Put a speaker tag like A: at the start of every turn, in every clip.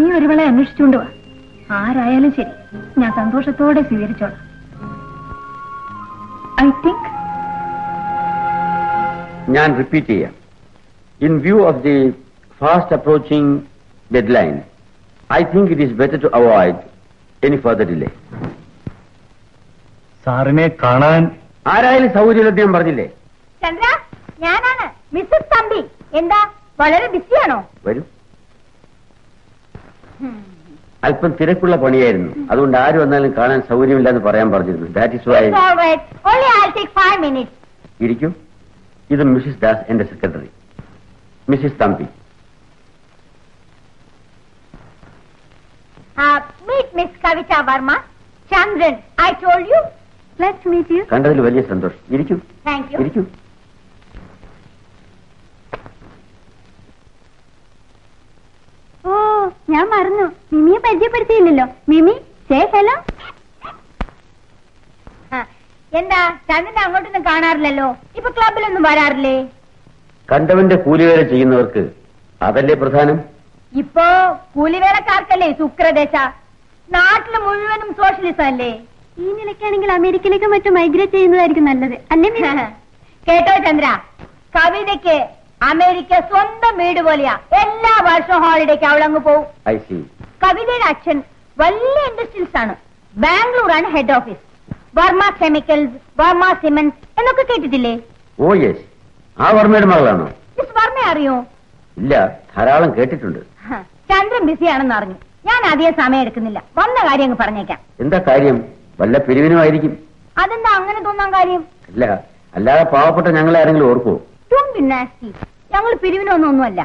A: നീ ഒരുവളെ അന്വേഷിച്ചുകൊണ്ട് വാ. ആരായാലും ശരി, ഞാൻ സന്തോഷത്തോടെ സ്വീകരിച്ചോളാം. ഐ തിങ്ക്
B: ഞാൻ റിപ്പീറ്റ് ചെയ്യാം. In view of the fast approaching deadline, I think it is better to avoid any further delay.
C: സാറിനെ കാണാൻ
B: ആരായാലും സൗകര്യമില്ലെന്ന് ഞാൻ പറഞ്ഞില്ലേ?
A: ചന്ദ്ര, ഞാനാണ് മിസ്സസ് തമ്പി. എന്താ, വളരെ ബിസിയാണോ?
B: വരൂ. അല്പം തിരക്കുള്ള പണിയായിരുന്നു, അതുകൊണ്ട് ആര് വന്നാലും കാണാൻ സൗകര്യമില്ലെന്ന് പറയാൻ പറഞ്ഞിരുന്നു. That is why. ഇരിക്കൂ. ഇത് മിസ്സിസ് ദാസ്, എന്റെ secretary. Mrs Thampi.
A: Meet Miss Kavitha Varma. Chandran, I told you. Let's meet you.
B: കണ്ടതിൽ വലിയ സന്തോഷം. ഇരിക്കൂ.
A: Thank you.
B: ഇരിക്കൂ.
A: ഓ, ഞാൻ മറന്നു, മിമിയെ പരിചയപ്പെടുത്തിയില്ലല്ലോ. മിമി, സേ ഹലോ. എന്താ ചന്ദ്രനെ അങ്ങോട്ടൊന്നും കാണാറില്ലല്ലോ? ഇപ്പൊ ക്ലബിലൊന്നും വരാറില്ലേ?
B: കണ്ടവന്റെ കൂലിവേല ചെയ്യുന്നവർക്ക് അതല്ലേ പ്രധാനം?
A: ഇപ്പോ കൂലിവേലക്കാർക്കല്ലേ ശുക്രദേശ. നാട്ടില് മുഴുവനും സോഷ്യലിസം അല്ലേ? ഈ നിലയ്ക്കാണെങ്കിൽ അമേരിക്കയിലേക്ക് മറ്റും മൈഗ്രേറ്റ് ചെയ്യുന്നതായിരിക്കും നല്ലത്, അല്ലേ? കേട്ടോ ചന്ദ്ര, കവിതയ്ക്ക് അമേരിക്ക സ്വന്തം വീട് പോലെയാ. എല്ലാ വർഷവും ഹോളിഡേക്ക് അവളങ്ങ് പോവും. കവിതയുടെ അച്ഛൻ വലിയ ഇൻഡസ്ട്രീസ് ആണ്. ബാംഗ്ലൂരാണ് head office. Varma chemicals, Varma cements എന്നൊക്കെ കേട്ടിട്ടില്ലേ?
B: Oh yes. ആ വർമ്മയുടെ മകളാണോ?
A: മിസ് വർമ്മ അറിയോ?
B: ഇല്ല, ധാരാളം കേട്ടിട്ടുണ്ട്.
A: ചന്ദ്രൻ ബിസിയാണെന്ന് അറിഞ്ഞു. ഞാൻ അധികം സമയം എടുക്കുന്നില്ല, വന്ന കാര്യം അങ്ങ് പറഞ്ഞേക്കാം.
B: എന്താ കാര്യം? വല്ല പിരിവിനുമായിരിക്കും.
A: അതെന്താ അങ്ങനെ തോന്നാൻ കാര്യം?
B: അല്ല, അല്ലാതെ പാവപ്പെട്ട ഞങ്ങളെ ആരെങ്കിലും ഓർക്കുവോ?
A: ഞങ്ങൾ പിരിവിനൊന്നുമല്ല.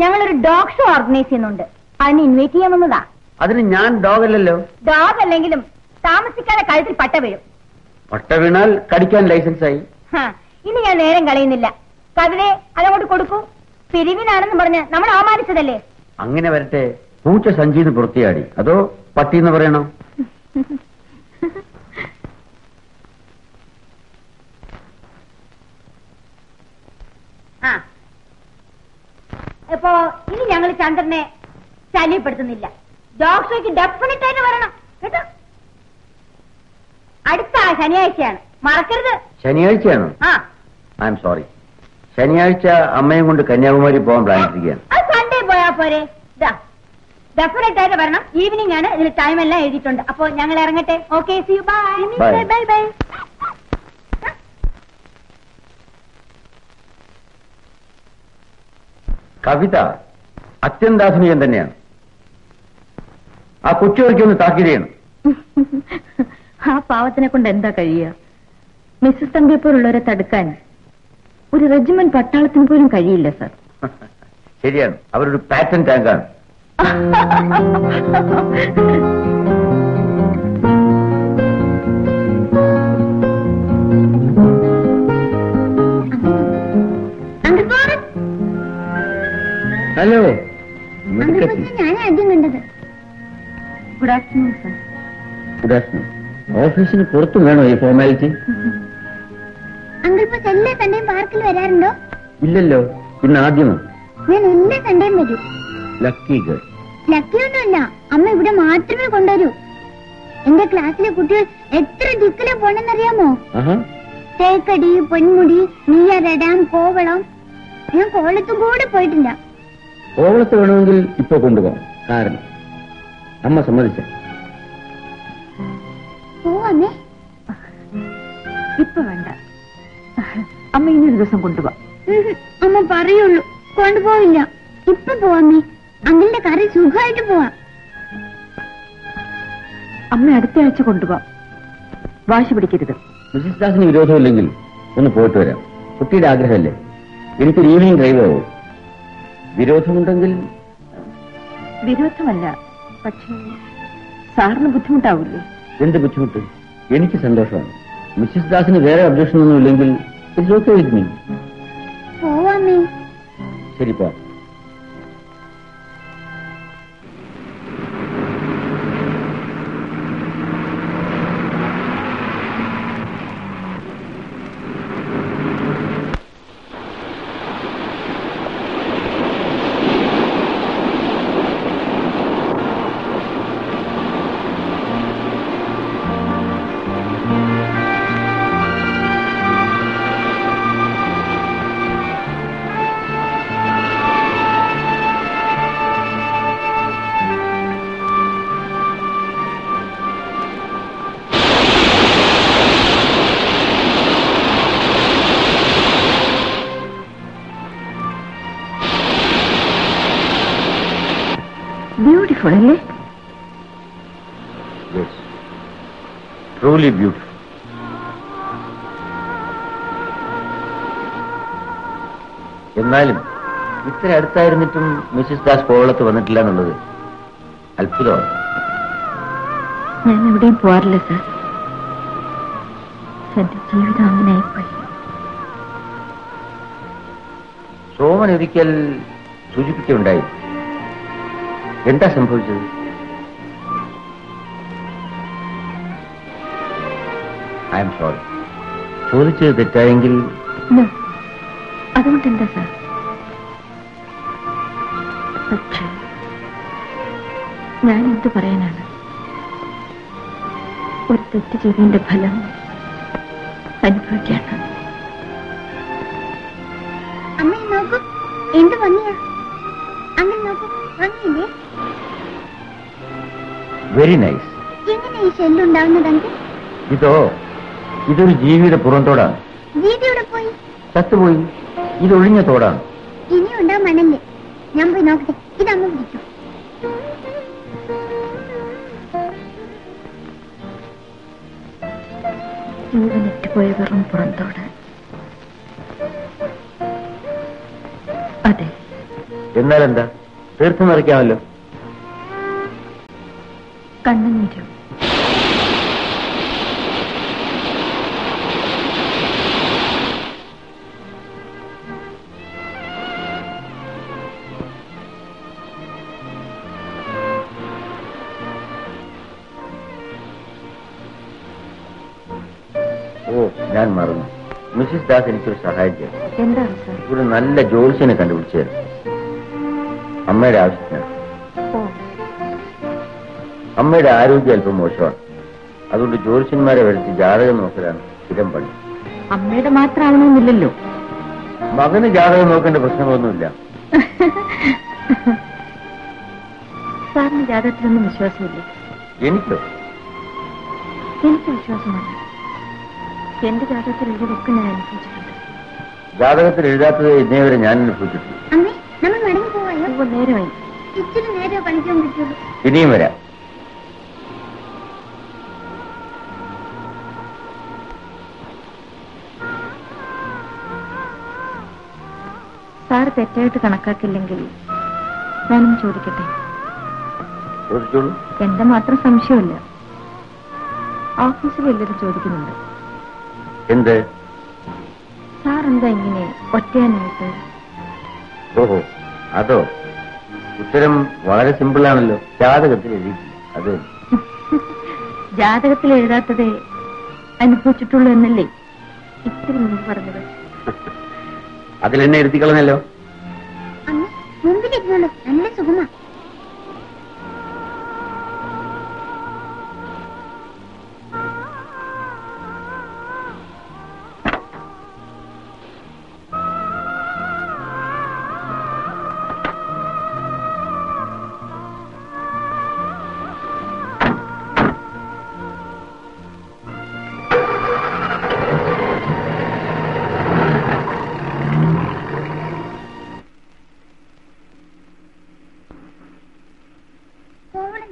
A: ഞങ്ങളൊരു ഡോഗ് ഷോ ഓർഗനൈസ് ചെയ്യുന്നുണ്ട്. അതിന് ഇൻവൈറ്റ് ചെയ്യാൻ വന്നതാ.
B: അതിന് ഞാൻ ഡോഗ് അല്ലല്ലോ.
A: ഡോഗ് അല്ലെങ്കിലും താമസിക്കാതെ കഴുത്തിൽ പട്ട വീഴും.
B: പട്ട വീണാൽ കടിക്കാൻ ലൈസൻസായി.
A: ഇനി ഞാൻ നേരം കളയുന്നില്ല. കവിതയെ അതങ്ങോട്ട് കൊടുക്കൂ. പിരിവിനാണെന്ന് പറഞ്ഞ് നമ്മൾ അവമാനിച്ചതല്ലേ?
B: അങ്ങനെ വരട്ടെ. പൂച്ച സഞ്ചിന്ന് പുറത്തിയാടി, അതോ പട്ടിന്ന് പറയണോ?
A: അപ്പോ ഇനി ഞങ്ങൾ ചന്ദ്രനെ ശല്യപ്പെടുത്തുന്നില്ല. ഡോഗ് ഷോയ്ക്ക് ഡെഫിനറ്റ് ആയിട്ട് വരണം കേട്ടോ. അടുത്ത ശനിയാഴ്ചയാണ്, മറക്കരുത്.
B: ശനിയാഴ്ചയാണോ? I'm sorry. ശനിയാഴ്ച അമ്മയും കൊണ്ട് കന്യാകുമാരി പോകാൻ പ്ലാൻ ഇട്ടിരിക്കുകയാണ്.
A: അത് സൺഡേ പോയാ പോരെ? ഡെഫിനറ്റ് ആയിട്ട് വരണം. ഈവനിങ് ആണ്, ഇതിൽ ടൈം എല്ലാം എഴുതിയിട്ടുണ്ട്. അപ്പൊ ഞങ്ങൾ ഇറങ്ങട്ടെ. Okay, see you. Bye bye bye.
B: കവിത അത്യന്താധുനികൻ തന്നെയാണ്. ആ കൊച്ചുവരയ്ക്കൊന്ന് താക്കീത് ചെയ്യണം.
D: ആ പാവത്തിനെ കൊണ്ട് എന്താ കഴിയുക? മിസ്സസ് തമ്പിയെപ്പോലുള്ളവരെ തടുക്കാൻ ഒരു റെജിമെന്റ് പട്ടാളത്തിന് പോലും കഴിയില്ല സർ.
B: ശരിയാണ്, അവരൊരു പാറ്റൻ ടാങ്കാണ്. ഹലോ,
A: ഞാൻ ആദ്യം കണ്ടത്.
D: Good afternoon sir.
B: Good afternoon. ഓഫീസിന് പുറത്തും വേണോ ഈ ഫോർമാലിറ്റി?
A: അങ്കിൾ ഇപ്പൊ എല്ലാ സൺഡേയും പാർക്കിൽ വരാറുണ്ടോ?
B: ഇല്ലല്ലോ, പിന്നെ ആദ്യമോ?
A: ഞാൻ എല്ലാ സൺഡേയും വരും.
B: Lucky girl.
A: ലക്കിയൊന്നുമല്ല, അമ്മ ഇവിടെ മാത്രമേ കൊണ്ടുവരൂ. എന്റെ ക്ലാസ്സിലെ കുട്ടികൾ എത്ര ദിക്കിലെ പോണെന്നറിയാമോ? തേക്കടി, പൊന്മുടി, നെയ്യാർ ഡാം, കോവളം. ഞാൻ കോവളത്തും കൂടെ പോയിട്ടില്ല.
B: കോവളത്ത് വേണമെങ്കിൽ ഇപ്പൊ കൊണ്ടുപോകാം. കാരണം അമ്മ സമ്മതിച്ച.
A: പോവാമേ?
D: ഇപ്പൊ വേണ്ട, അമ്മ ഇനി ദിവസം കൊണ്ടുപോവാം.
A: അമ്മ പറയുള്ളൂ, കൊണ്ടുപോവില്ല. ഇപ്പൊ പോവാമേ, അങ്കിളിന്റെ കറി സുഖമായിട്ട് പോവാം.
D: അമ്മ അടുത്ത ആഴ്ച കൊണ്ടുപോവാം. വാശി പിടിക്കരുത്.
B: മിസ്സിസ് ദാസിന് വിരോധമില്ലെങ്കിൽ ഒന്ന് പോയിട്ട് വരാം. കുട്ടിയുടെ ആഗ്രഹമല്ലേ. എനിക്കൊരു ഈവനിങ് ഡ്രൈവ് ആവും. വിരോധമുണ്ടെങ്കിൽ?
D: വിരോധമല്ല, പക്ഷേ സാറിന് ബുദ്ധിമുട്ടാവില്ലേ?
B: എന്ത് ബുദ്ധിമുട്ട്? എനിക്ക് സന്തോഷമാണ്. മിസ്സിസ് ദാസിന് വേറെ ഒബ്ജക്ഷൻ ഒന്നും ഇല്ലെങ്കിൽ ഇറ്റ്സ് ഓക്കേ വിത്ത് മീ.
A: പോവാമേ?
B: ശരി, പോ.
D: ബ്യൂട്ടിഫുൾ അല്ലേ?
B: Yes, truly beautiful. എന്നാലും ഇത്ര അടുത്തായിരുന്നിട്ടും മിസ്സിസ് ദാസ് കോവളത്ത് വന്നിട്ടില്ല എന്നുള്ളത് അത്ഭുതമാണ്.
D: ഞാൻ എവിടെയും പോവാറില്ല സാർ. എന്റെ ജീവിതം അങ്ങനെയായിപ്പോയി.
B: സോമൻ ഒരിക്കൽ സൂചിപ്പിക്കുകയുണ്ടായി. എന്താ സംഭവിച്ചത്? I am sorry. ചോദിച്ചത് തെറ്റായെങ്കിൽ
D: അതുകൊണ്ട് എന്താ സാർ? പക്ഷേ ഞാൻ എന്ത് പറയാനാണ്? ഒരു തെറ്റ് ചെയ്തതിന്റെ ഫലം അനുഭവിക്കാണ്.
A: അമ്മ നോക്കൂ, എന്ത് ഭംഗിയാ. അങ്ങനെ നോക്കൂ, ഭംഗിയില്ലേ?
B: Very nice.
A: എങ്ങനെ ഈ ഷെല്ലുണ്ടാവുന്നതെങ്കിൽ?
B: ഇതൊരു ജീവിയുടെ പുറന്തോടാണ്.
A: ജീവിയുടെ പോയി
B: ചത്തുപോയി. ഇതൊഴിഞ്ഞ തോടാണ്.
A: ഇനി ഉണ്ടാവും മണല്ലേ. ഞാൻ പോയി നോക്കട്ടെ. ഇതമ്മ പിടിക്കും.
D: ജീവനിട്ടുപോയ വെറും പുറന്തോട്. അതെ.
B: എന്നാലെന്താ, തീർത്ത് നിറയ്ക്കാമല്ലോ.
D: കണ്ണുനീരും
B: ഞാൻ മറന്നു. മിസ്സിസ് ദാസ് എനിക്കൊരു സഹായം ചെയ്യും.
D: എന്താണ് സാർ?
B: ഒരു നല്ല ജോത്സ്യനെ കണ്ടുപിടിച്ചു തരും. അമ്മയുടെ ആവശ്യത്തിനാണ്. അമ്മയുടെ ആരോഗ്യം അല്പം മോശമാണ്. അതുകൊണ്ട് ജോത്സ്യന്മാരെ വരുത്തി ജാതകം നോക്കലാണ് സ്ഥിരം പണി.
D: അമ്മയുടെ മാത്രമാവണമെന്നില്ലല്ലോ.
B: മകന് ജാതകം നോക്കേണ്ട പ്രശ്നമൊന്നുമില്ല.
D: സാറിന് ജാതകത്തിലൊന്നും വിശ്വാസമില്ലേ?
B: എനിക്കോ?
D: എനിക്ക് വിശ്വാസമാണ്. എന്റെ ജാതകത്തിൽ എഴുതൊക്കെ ഞാൻ അനുഭവിച്ചിട്ടുണ്ട്.
B: ജാതകത്തിൽ എഴുതാത്തത് ഇന്നേ വരെ ഞാൻ അനുഭവിച്ചിട്ടുണ്ട്.
A: അമ്മേ, നമ്മൾ മടങ്ങി പോവായോ?
D: നേരമായി.
A: ഇച്ചിരി നേരം കളിക്കാൻ പറ്റുള്ളൂ.
B: ഇനിയും വരാം.
D: സാറ് തെറ്റായിട്ട് കണക്കാക്കില്ലെങ്കിൽ ഞാനും ചോദിക്കട്ടെ?
B: ചോദിച്ചോളൂ.
D: എന്റെ മാത്രം സംശയമല്ല, ഓഫീസിൽ എല്ലാവരും ചോദിക്കുന്നുണ്ട്.
B: എന്ത്?
D: സാർ എന്താ ഇങ്ങനെ ഒറ്റയാനായിട്ട്?
B: ഓഹോ, അതോ? ഉത്തരം വളരെ സിമ്പിളാണല്ലോ. ജാതകത്തിൽ എഴുതിയിട്ടില്ല. അത്
D: ജാതകത്തിൽ എഴുതാത്തതേ അനുഭവിച്ചിട്ടുള്ളൂ എന്നല്ലേ ഇത്തിരി മുമ്പ് പറഞ്ഞത്?
B: അതിലെന്നെ എഴുതിക്കളഞ്ഞല്ലോ.
A: അമ്മ, മുമ്പിലിരുന്നോളൂ. നല്ല സുഖമാ.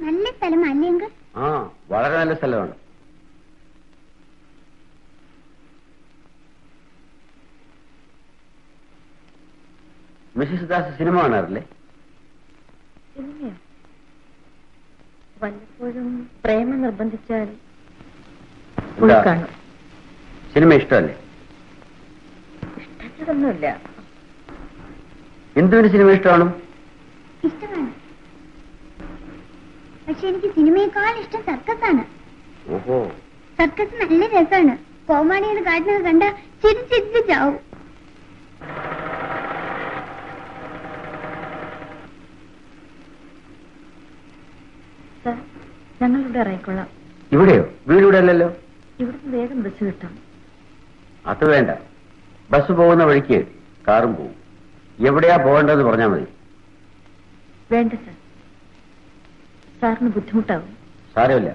A: നല്ല സ്ഥലം അല്ലെങ്കിൽ?
B: ആ, വളരെ നല്ല സ്ഥലമാണ്. മിസ്സിസ് ദാസ് സിനിമ കാണാറില്ലേ?
D: സിനിമയോ? വല്ലപ്പോഴും പ്രേമം നിർബന്ധിച്ചാൽ പോയി കാണും.
B: സിനിമ ഇഷ്ടമല്ലേ?
D: ഇഷ്ടമൊന്നുമില്ല.
B: എന്തുകൊണ്ട് സിനിമ ഇഷ്ടമാണ്?
A: ഇഷ്ടമാണ്. പക്ഷെ എനിക്ക് സിനിമയെക്കാൾ ഇഷ്ടം സർക്കസാണ്.
B: ഓഹോ.
A: സർക്കസ് നല്ല രസമാണ്. കോമാളികൾ കാട്ടുന്നത് കണ്ട ചിരിച്ചിരിച്ച് ചാവും.
D: ഞങ്ങളിവിടെ ഇറങ്ങിക്കൊള്ളാം.
B: ഇവിടെയോ? വീടിവിടെ അല്ലല്ലോ.
D: ഇവിടുന്ന് വേഗം ബസ് കിട്ടാം.
B: അത് വേണ്ട. ബസ് പോകുന്ന വഴിക്ക് കാറും പോകും. എവിടെയാ പോകേണ്ടതെന്ന് പറഞ്ഞാൽ മതി.
D: വേണ്ട സാർ, സാറിന് ബുദ്ധിമുട്ടാവും.
B: സാരമില്ല.